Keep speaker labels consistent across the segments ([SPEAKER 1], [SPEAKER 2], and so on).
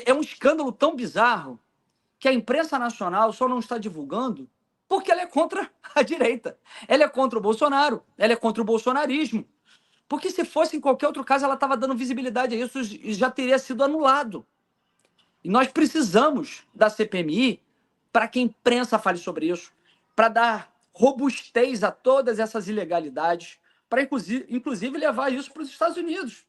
[SPEAKER 1] é um escândalo tão bizarro que a imprensa nacional só não está divulgando porque ela é contra a direita. Ela é contra o Bolsonaro, ela é contra o bolsonarismo. Porque se fosse em qualquer outro caso, ela estava dando visibilidade a isso e já teria sido anulado. E nós precisamos da CPMI para que a imprensa fale sobre isso, para dar robustez a todas essas ilegalidades, para inclusive levar isso para os Estados Unidos.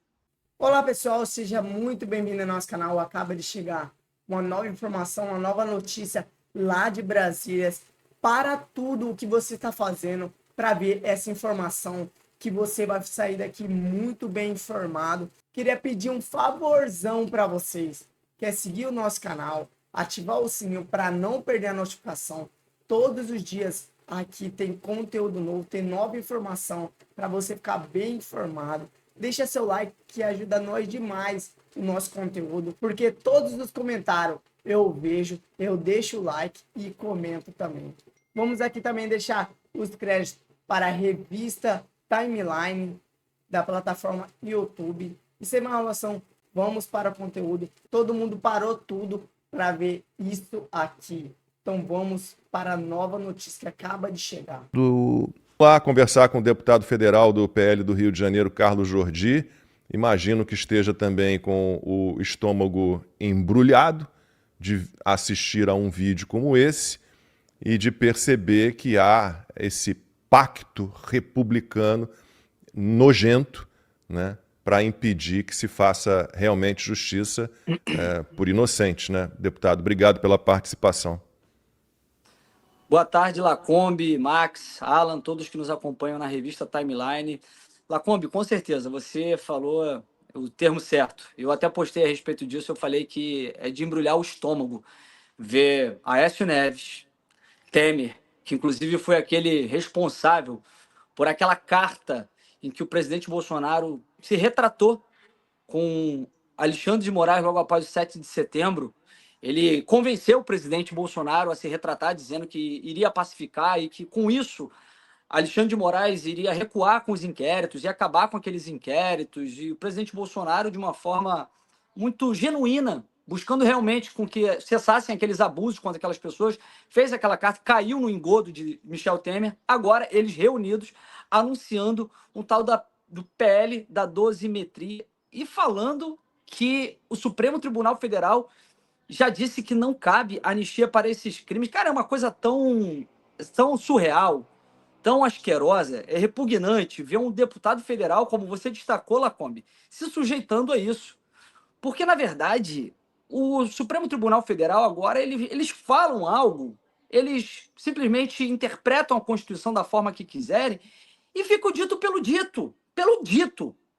[SPEAKER 2] Olá pessoal, seja muito bem-vindo ao nosso canal. Acaba de chegar uma nova informação, uma nova notícia lá de Brasília. Para tudo o que você está fazendo para ver essa informação, que você vai sair daqui muito bem informado. Queria pedir um favorzão para vocês, que é seguir o nosso canal, ativar o sininho para não perder a notificação. Todos os dias aqui tem conteúdo novo, tem nova informação para você ficar bem informado. Deixa seu like que ajuda nós demais o nosso conteúdo, porque todos os comentários eu vejo, eu deixo o like e comento também. Vamos aqui também deixar os créditos para a revista Timeline da plataforma YouTube. E sem mais enrolação, vamos para o conteúdo. Todo mundo parou tudo para ver isso aqui. Então vamos para a nova notícia que acaba de chegar.
[SPEAKER 3] Lá conversar com o deputado federal do PL do Rio de Janeiro, Carlos Jordi. Imagino que esteja também com o estômago embrulhado de assistir a um vídeo como esse e de perceber que há esse pacto republicano nojento, né, para impedir que se faça realmente justiça por inocentes, né? Deputado, obrigado pela participação.
[SPEAKER 1] Boa tarde, Lacombe, Max, Alan, todos que nos acompanham na revista Timeline. Lacombe, com certeza, você falou o termo certo. Eu até postei a respeito disso, eu falei que é de embrulhar o estômago ver Aécio Neves, Temer, que inclusive foi aquele responsável por aquela carta em que o presidente Bolsonaro se retratou com Alexandre de Moraes logo após o 7 de setembro. Ele convenceu o presidente Bolsonaro a se retratar, dizendo que iria pacificar e que, com isso, Alexandre de Moraes iria recuar com os inquéritos e acabar com aqueles inquéritos. E o presidente Bolsonaro, de uma forma muito genuína, buscando realmente com que cessassem aqueles abusos contra aquelas pessoas, fez aquela carta, caiu no engodo de Michel Temer. Agora, eles reunidos, anunciando um tal do PL da dosimetria e falando que o Supremo Tribunal Federal já disse que não cabe anistia para esses crimes. Cara, é uma coisa tão surreal, tão asquerosa, é repugnante ver um deputado federal, como você destacou, Lacombe, se sujeitando a isso. Porque, na verdade, o Supremo Tribunal Federal agora, eles falam algo, eles simplesmente interpretam a Constituição da forma que quiserem e fica o dito pelo dito,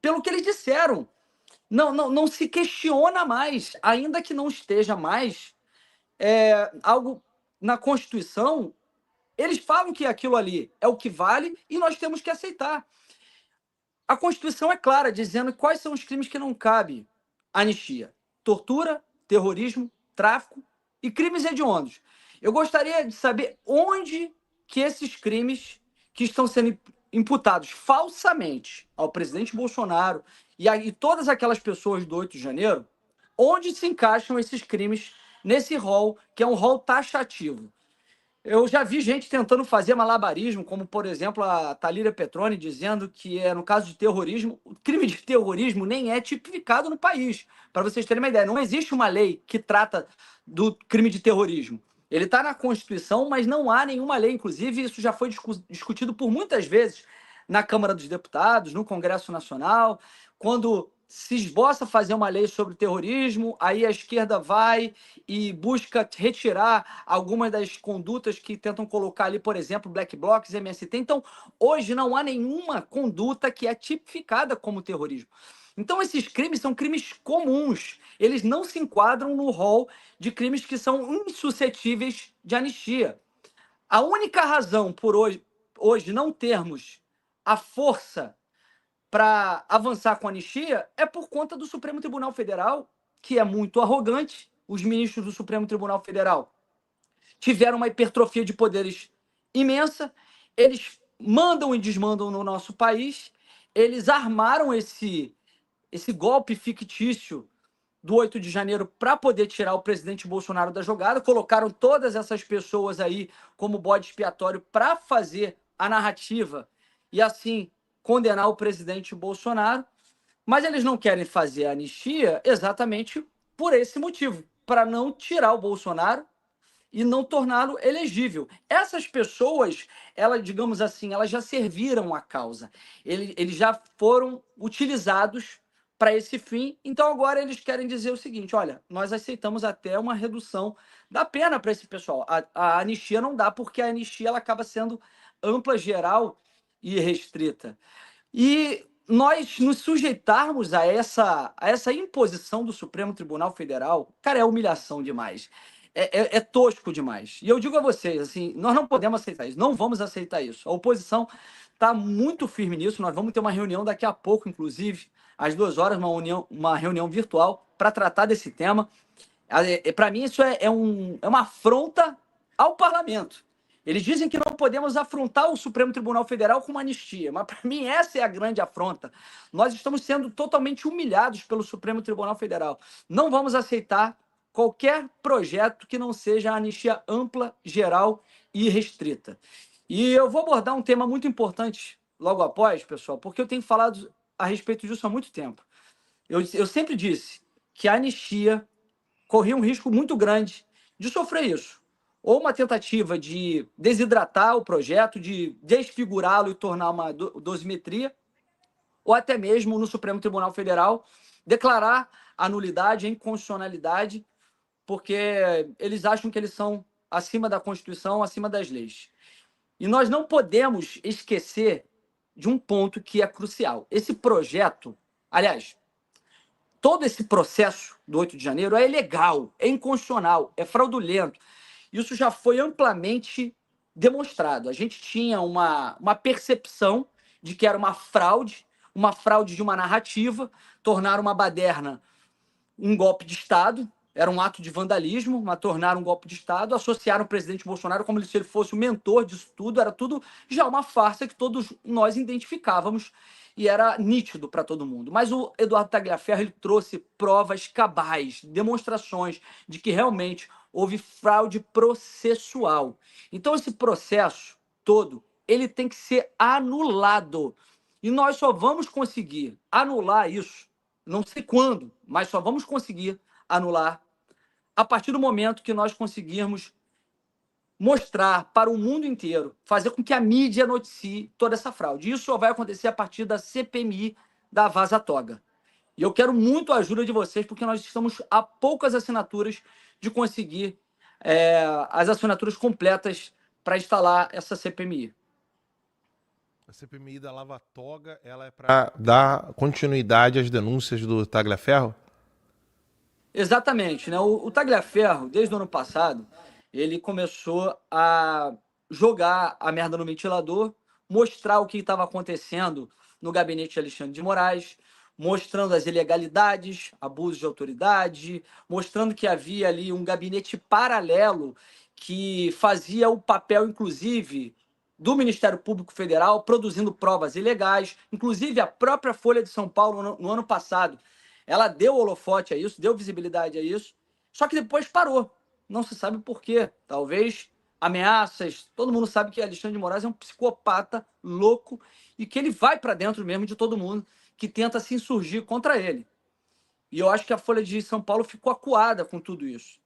[SPEAKER 1] pelo que eles disseram. Não se questiona mais, ainda que não esteja mais algo na Constituição, eles falam que aquilo ali é o que vale e nós temos que aceitar. A Constituição é clara, dizendo quais são os crimes que não cabe anistia: tortura, terrorismo, tráfico e crimes hediondos. Eu gostaria de saber onde que esses crimes que estão sendo imputados falsamente ao presidente Bolsonaro e todas aquelas pessoas do 8 de janeiro, onde se encaixam esses crimes nesse rol, que é um rol taxativo. Eu já vi gente tentando fazer malabarismo, como, por exemplo, a Thalíria Petroni, dizendo que, no caso de terrorismo, o crime de terrorismo nem é tipificado no país. Para vocês terem uma ideia, não existe uma lei que trata do crime de terrorismo. Ele está na Constituição, mas não há nenhuma lei. Inclusive, isso já foi discutido por muitas vezes na Câmara dos Deputados, no Congresso Nacional, quando se esboça fazer uma lei sobre terrorismo, aí a esquerda vai e busca retirar algumas das condutas que tentam colocar ali, por exemplo, Black Blocs, MST. Então, hoje não há nenhuma conduta que é tipificada como terrorismo. Então, esses crimes são crimes comuns. Eles não se enquadram no rol de crimes que são insuscetíveis de anistia. A única razão por hoje não termos a força para avançar com a anistia é por conta do Supremo Tribunal Federal, que é muito arrogante. Os ministros do Supremo Tribunal Federal tiveram uma hipertrofia de poderes imensa, eles mandam e desmandam no nosso país, eles armaram esse golpe fictício do 8 de janeiro para poder tirar o presidente Bolsonaro da jogada, colocaram todas essas pessoas aí como bode expiatório para fazer a narrativa e assim condenar o presidente Bolsonaro, mas eles não querem fazer a anistia exatamente por esse motivo, para não tirar o Bolsonaro e não torná-lo elegível. Essas pessoas, elas, digamos assim, elas já serviram a causa. Eles já foram utilizados para esse fim. Então agora eles querem dizer o seguinte: olha, nós aceitamos até uma redução da pena para esse pessoal. A anistia não dá, porque a anistia ela acaba sendo ampla, geral e restrita. E nós nos sujeitarmos a essa imposição do Supremo Tribunal Federal, cara, é humilhação demais. É tosco demais. E eu digo a vocês, assim, nós não podemos aceitar isso, não vamos aceitar isso. A oposição está muito firme nisso. Nós vamos ter uma reunião daqui a pouco, inclusive, às 2 horas, uma reunião virtual para tratar desse tema. Para mim, isso é uma afronta ao parlamento. Eles dizem que não podemos afrontar o Supremo Tribunal Federal com uma anistia, mas para mim essa é a grande afronta. Nós estamos sendo totalmente humilhados pelo Supremo Tribunal Federal. Não vamos aceitar qualquer projeto que não seja a anistia ampla, geral e restrita. E eu vou abordar um tema muito importante logo após, pessoal, porque eu tenho falado a respeito disso há muito tempo. Eu sempre disse que a anistia corria um risco muito grande de sofrer isso. Ou uma tentativa de desidratar o projeto, de desfigurá-lo e tornar uma dosimetria, ou até mesmo no Supremo Tribunal Federal declarar a nulidade, a inconstitucionalidade, porque eles acham que eles são acima da Constituição, acima das leis. E nós não podemos esquecer de um ponto que é crucial. Esse projeto, aliás, todo esse processo do 8 de janeiro é ilegal, é inconstitucional, é fraudulento. Isso já foi amplamente demonstrado. A gente tinha uma percepção de que era uma fraude de uma narrativa, tornar uma baderna um golpe de Estado, era um ato de vandalismo, mas tornaram um golpe de Estado, associaram o presidente Bolsonaro como se ele fosse o mentor disso tudo, era tudo já uma farsa que todos nós identificávamos e era nítido para todo mundo. Mas o Eduardo Tagliaferro ele trouxe provas cabais, demonstrações de que realmente houve fraude processual. Então esse processo todo, ele tem que ser anulado. E nós só vamos conseguir anular isso, não sei quando, mas só vamos conseguir anular a partir do momento que nós conseguirmos mostrar para o mundo inteiro, fazer com que a mídia noticie toda essa fraude. Isso só vai acontecer a partir da CPMI da Vaza Toga. E eu quero muito a ajuda de vocês, porque nós estamos a poucas assinaturas de conseguir as assinaturas completas para instalar essa CPMI.
[SPEAKER 4] A CPMI da Lava Toga, ela é para dar continuidade às denúncias do Tagliaferro?
[SPEAKER 1] Exatamente, né? O Tagliaferro, desde o ano passado, ele começou a jogar a merda no ventilador, mostrar o que estava acontecendo no gabinete de Alexandre de Moraes, mostrando as ilegalidades, abusos de autoridade, mostrando que havia ali um gabinete paralelo que fazia o papel, inclusive, do Ministério Público Federal, produzindo provas ilegais. Inclusive, a própria Folha de São Paulo, no ano passado, ela deu holofote a isso, deu visibilidade a isso, só que depois parou. Não se sabe por quê. Talvez ameaças. Todo mundo sabe que Alexandre de Moraes é um psicopata louco e que ele vai para dentro mesmo de todo mundo que tenta se insurgir contra ele. E eu acho que a Folha de São Paulo ficou acuada com tudo isso.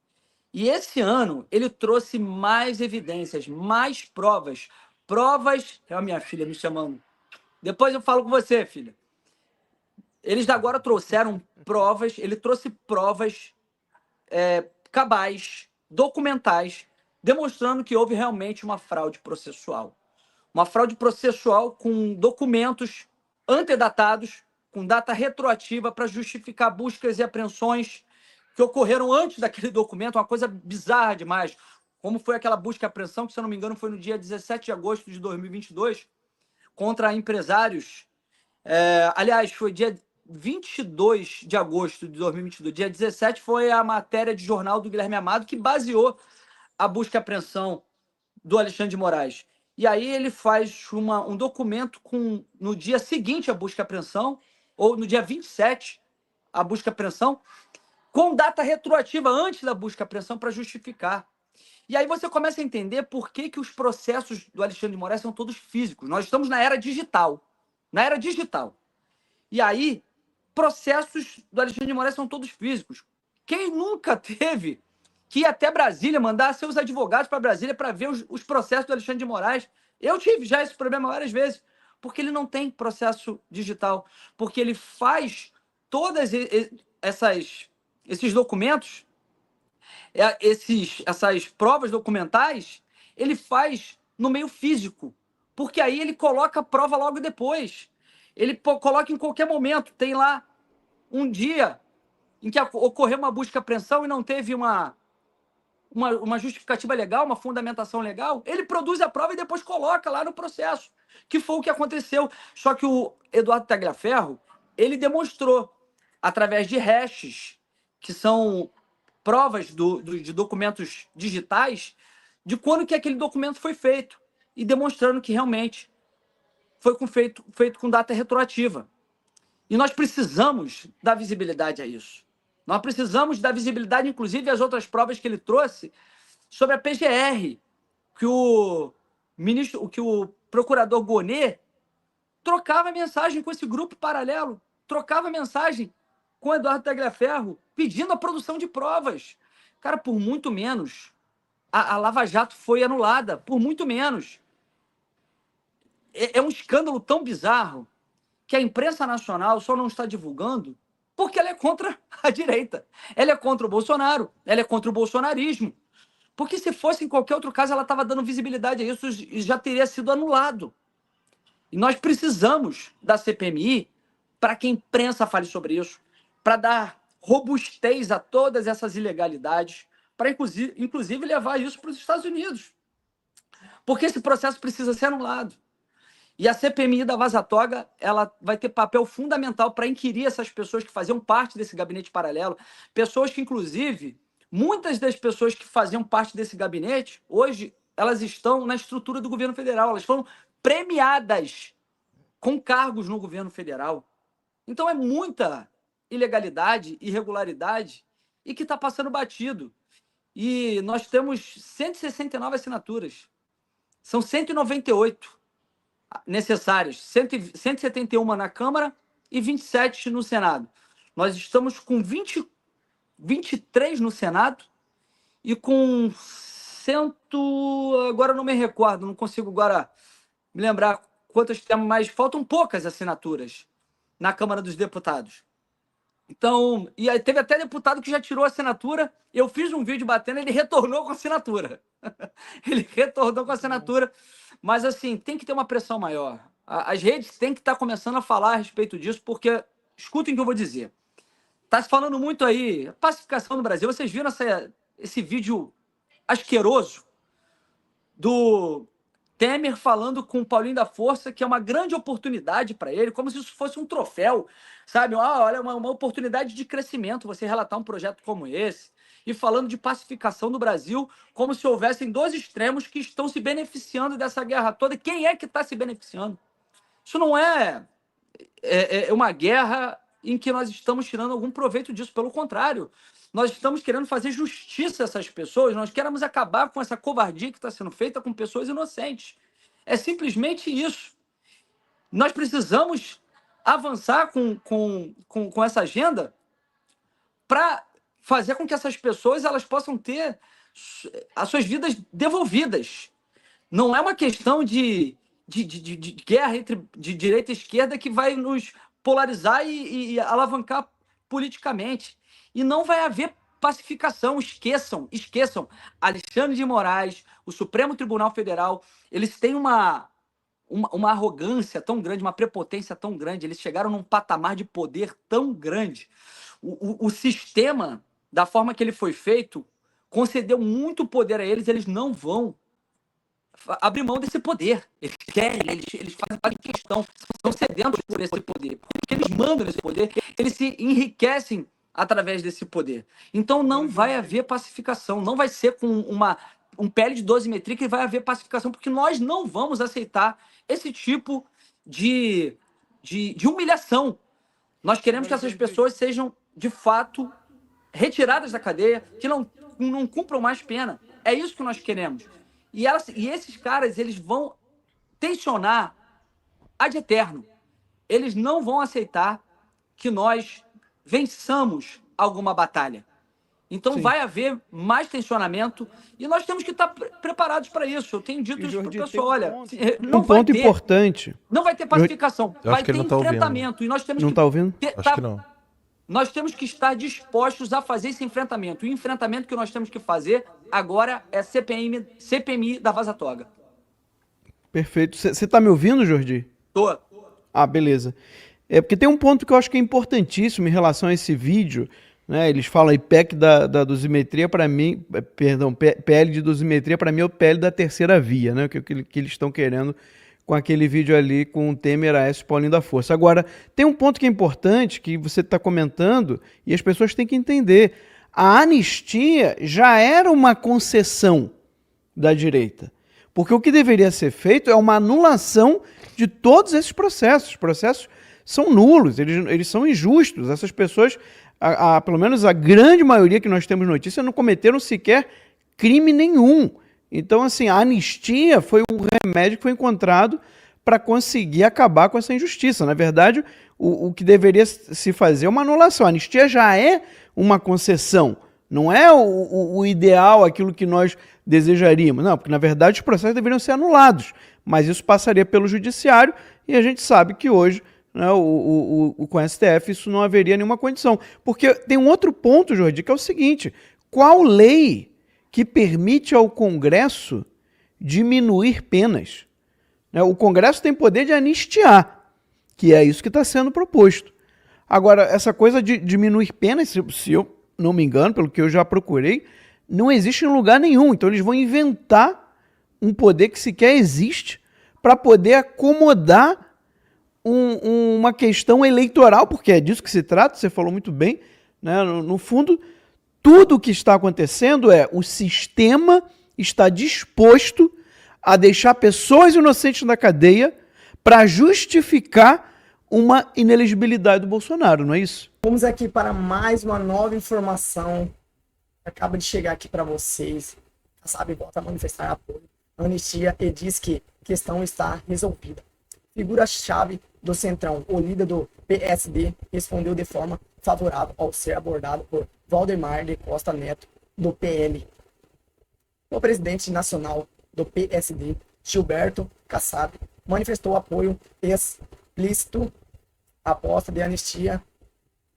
[SPEAKER 1] E esse ano ele trouxe mais evidências, mais provas. Provas... É a minha filha me chamando. Depois eu falo com você, filha. Eles agora trouxeram provas, ele trouxe provas cabais, documentais, demonstrando que houve realmente uma fraude processual. Uma fraude processual com documentos antedatados, com data retroativa para justificar buscas e apreensões que ocorreram antes daquele documento, uma coisa bizarra demais. Como foi aquela busca e apreensão, que, se eu não me engano, foi no dia 17 de agosto de 2022, contra empresários. Aliás, foi dia 22 de agosto de 2022. Dia 17 foi a matéria de jornal do Guilherme Amado que baseou a busca e apreensão do Alexandre de Moraes. E aí ele faz um documento no dia seguinte à busca e apreensão, ou no dia 27, a busca e apreensão, com data retroativa antes da busca e apreensão para justificar. E aí você começa a entender por que, que os processos do Alexandre de Moraes são todos físicos. Nós estamos na era digital. Na era digital. E aí, processos do Alexandre de Moraes são todos físicos. Quem nunca teve que ir até Brasília, mandar seus advogados para Brasília para ver os processos do Alexandre de Moraes? Eu tive já esse problema várias vezes. Porque ele não tem processo digital. Porque ele faz todas esses documentos, essas provas documentais, ele faz no meio físico, porque aí ele coloca a prova logo depois. Ele coloca em qualquer momento. Tem lá um dia em que ocorreu uma busca e apreensão e não teve uma justificativa legal, uma fundamentação legal, ele produz a prova e depois coloca lá no processo, que foi o que aconteceu. Só que o Eduardo Tagliaferro, ele demonstrou, através de hashes, que são provas de documentos digitais, de quando que aquele documento foi feito, e demonstrando que realmente foi feito com data retroativa. E nós precisamos dar visibilidade a isso. Nós precisamos dar visibilidade, inclusive, às outras provas que ele trouxe sobre a PGR, que o procurador Gonê trocava mensagem com esse grupo paralelo, trocava mensagem com o Eduardo Tagliaferro, pedindo a produção de provas. Cara, por muito menos, a Lava Jato foi anulada, por muito menos. É um escândalo tão bizarro que a imprensa nacional só não está divulgando porque ela é contra a direita. Ela é contra o Bolsonaro, ela é contra o bolsonarismo. Porque se fosse em qualquer outro caso, ela estava dando visibilidade a isso e já teria sido anulado. E nós precisamos da CPMI para que a imprensa fale sobre isso, para dar robustez a todas essas ilegalidades, para inclusive levar isso para os Estados Unidos. Porque esse processo precisa ser anulado. E a CPMI da Vaza Toga, ela vai ter papel fundamental para inquirir essas pessoas que faziam parte desse gabinete paralelo, pessoas que, inclusive, muitas das pessoas que faziam parte desse gabinete, hoje, elas estão na estrutura do governo federal, elas foram premiadas com cargos no governo federal. Então é muita ilegalidade, irregularidade, e que está passando batido. E nós temos 169 assinaturas. São 198 necessárias, 171 na Câmara e 27 no Senado. Nós estamos com 23 no Senado e com 100... Agora eu não me recordo, não consigo agora me lembrar quantas temos, mas faltam poucas assinaturas na Câmara dos Deputados. Então, e aí teve até deputado que já tirou a assinatura. Eu fiz um vídeo batendo, ele retornou com a assinatura. Ele retornou com a assinatura. Mas, assim, tem que ter uma pressão maior. As redes têm que estar começando a falar a respeito disso, porque, escutem o que eu vou dizer. Está se falando muito aí, pacificação no Brasil. Vocês viram esse vídeo asqueroso do Temer falando com o Paulinho da Força, que é uma grande oportunidade para ele, como se isso fosse um troféu, sabe? Olha, uma oportunidade de crescimento, você relatar um projeto como esse, e falando de pacificação no Brasil, como se houvessem dois extremos que estão se beneficiando dessa guerra toda. Quem é que está se beneficiando? Isso não é uma guerra em que nós estamos tirando algum proveito disso, pelo contrário. Nós estamos querendo fazer justiça a essas pessoas, nós queremos acabar com essa covardia que está sendo feita com pessoas inocentes. É simplesmente isso. Nós precisamos avançar com essa agenda para fazer com que essas pessoas elas possam ter as suas vidas devolvidas. Não é uma questão de guerra entre de direita e esquerda que vai nos polarizar e alavancar politicamente. E não vai haver pacificação. Esqueçam. Alexandre de Moraes, o Supremo Tribunal Federal, eles têm uma arrogância tão grande, uma prepotência tão grande, eles chegaram num patamar de poder tão grande. O sistema, da forma que ele foi feito, concedeu muito poder a eles, eles não vão abrir mão desse poder. Eles querem, eles fazem questão, estão sedentos por esse poder. Porque eles mandam esse poder, eles se enriquecem através desse poder. Então não vai haver pacificação, não vai ser com um PL de dosimetria que vai haver pacificação, porque nós não vamos aceitar esse tipo de humilhação. Nós queremos que essas pessoas sejam, de fato, retiradas da cadeia, que não cumpram mais pena. É isso que nós queremos. E esses caras, eles vão tensionar ad eterno. Eles não vão aceitar que nós vençamos alguma batalha. Então
[SPEAKER 5] Sim.
[SPEAKER 1] vai haver mais tensionamento e nós temos que estar preparados para isso. Eu tenho dito
[SPEAKER 5] E,
[SPEAKER 1] isso para o
[SPEAKER 5] Jordi,
[SPEAKER 1] pessoal.
[SPEAKER 5] tem
[SPEAKER 1] Olha,
[SPEAKER 5] um ponto importante.
[SPEAKER 1] não vai ter pacificação,
[SPEAKER 4] Eu
[SPEAKER 1] vai
[SPEAKER 4] acho que
[SPEAKER 1] ter
[SPEAKER 4] ele não tá ouvindo.
[SPEAKER 1] enfrentamento. E nós temos
[SPEAKER 5] Não
[SPEAKER 1] que
[SPEAKER 5] tá ouvindo?
[SPEAKER 4] Acho que não.
[SPEAKER 1] nós temos que estar dispostos a fazer esse enfrentamento. E o enfrentamento que nós temos que fazer agora é CPMI da Vaza Toga.
[SPEAKER 5] Perfeito. Você tá me ouvindo, Jordi?
[SPEAKER 1] Tô.
[SPEAKER 5] Ah, beleza. É porque tem um ponto que eu acho que é importantíssimo em relação a esse vídeo, né? Eles falam aí PEC da dosimetria, para mim, perdão, PL de dosimetria, para mim é o PL da terceira via, né? Que eles estão querendo com aquele vídeo ali com o Temer, Aécio e Paulinho da Força. Agora, tem um ponto que é importante, que você está comentando, e as pessoas têm que entender. A anistia já era uma concessão da direita. Porque o que deveria ser feito é uma anulação de todos esses processos. Os processos são nulos, eles são injustos. Essas pessoas, pelo menos a grande maioria que nós temos notícia, não cometeram sequer crime nenhum. Então, assim, a anistia foi um remédio que foi encontrado para conseguir acabar com essa injustiça. Na verdade, o que deveria se fazer é uma anulação. A anistia já é uma concessão. Não é o ideal, aquilo que nós desejaríamos. Não, porque, na verdade, os processos deveriam ser anulados. Mas isso passaria pelo judiciário e a gente sabe que hoje, né, com o STF, isso não haveria nenhuma condição. Porque tem um outro ponto, Jordi, que é o seguinte: qual lei que permite ao Congresso diminuir penas? Né, o Congresso tem poder de anistiar, que é isso que está sendo proposto. Agora, essa coisa de diminuir penas, se eu não me engano, pelo que eu já procurei, não existe em lugar nenhum. Então eles vão inventar um poder que sequer existe para poder acomodar uma questão eleitoral, porque é disso que se trata, você falou muito bem, né? No fundo, tudo o que está acontecendo é o sistema está disposto a deixar pessoas inocentes na cadeia para justificar uma inelegibilidade do Bolsonaro, não é isso?
[SPEAKER 2] Vamos aqui para mais uma nova informação que acaba de chegar aqui para vocês. A Kassab volta a manifestar apoio à anistia e diz que a questão está resolvida. Figura-chave do Centrão, o líder do PSD, respondeu de forma favorável ao ser abordado por Valdemar de Costa Neto, do PL. O presidente nacional do PSD, Gilberto Kassab, manifestou apoio explícito à proposta de anistia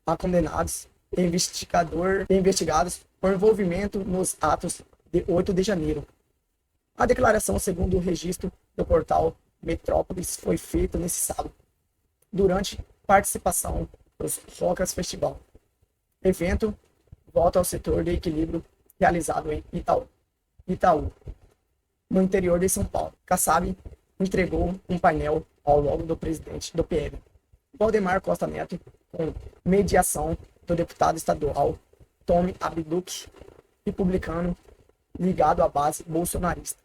[SPEAKER 2] a condenados e investigados por envolvimento nos atos de 8 de janeiro. A declaração, segundo o registro do portal Metrópolis, foi feita nesse sábado, durante participação dos Rocas Festival. Evento volta ao setor de equilíbrio realizado em Itaú, no interior de São Paulo. Kassab entregou um painel ao lado do presidente do PL, Valdemar Costa Neto, com mediação do deputado estadual Tomi Abduch, republicano ligado à base bolsonarista.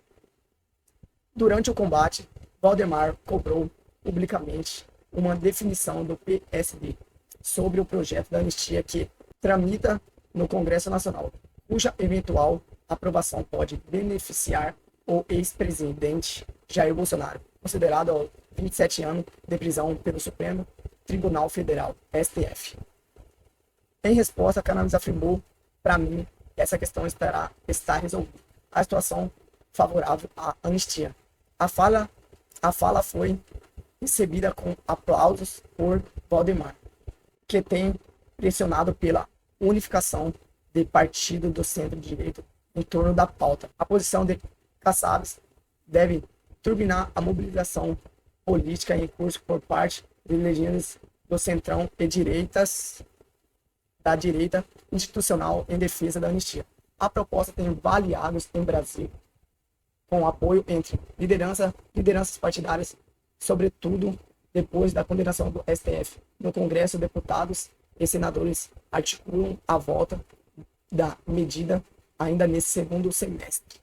[SPEAKER 2] Durante o combate, Valdemar cobrou publicamente uma definição do PSD sobre o projeto da anistia que tramita no Congresso Nacional, cuja eventual aprovação pode beneficiar o ex-presidente Jair Bolsonaro, considerado aos 27 anos de prisão pelo Supremo Tribunal Federal, STF. Em resposta, Cannabis afirmou: para mim, essa questão está resolvida. A situação favorável à anistia. A fala foi recebida com aplausos por Valdemar, que tem pressionado pela unificação de partido do centro-direita em torno da pauta. A posição de Kassab deve turbinar a mobilização política em curso por parte de legendas do centrão e da direita institucional em defesa da anistia. A proposta tem aliados em Brasil, com apoio entre lideranças partidárias, sobretudo depois da condenação do STF. No Congresso, deputados e senadores articulam a volta da medida ainda nesse segundo semestre.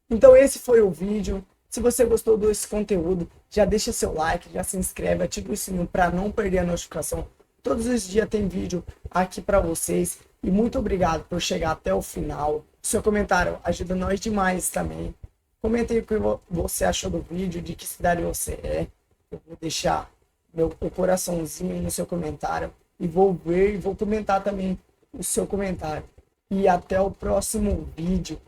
[SPEAKER 2] Então esse foi o vídeo. Se você gostou desse conteúdo, já deixa seu like, já se inscreve, ativa o sininho para não perder a notificação. Todos os dias tem vídeo aqui para vocês. E muito obrigado por chegar até o final. Seu comentário ajuda nós demais também. Comenta aí o que você achou do vídeo, de que cidade você é. Eu vou deixar o coraçãozinho no seu comentário. E vou ver e vou comentar também o seu comentário. E até o próximo vídeo.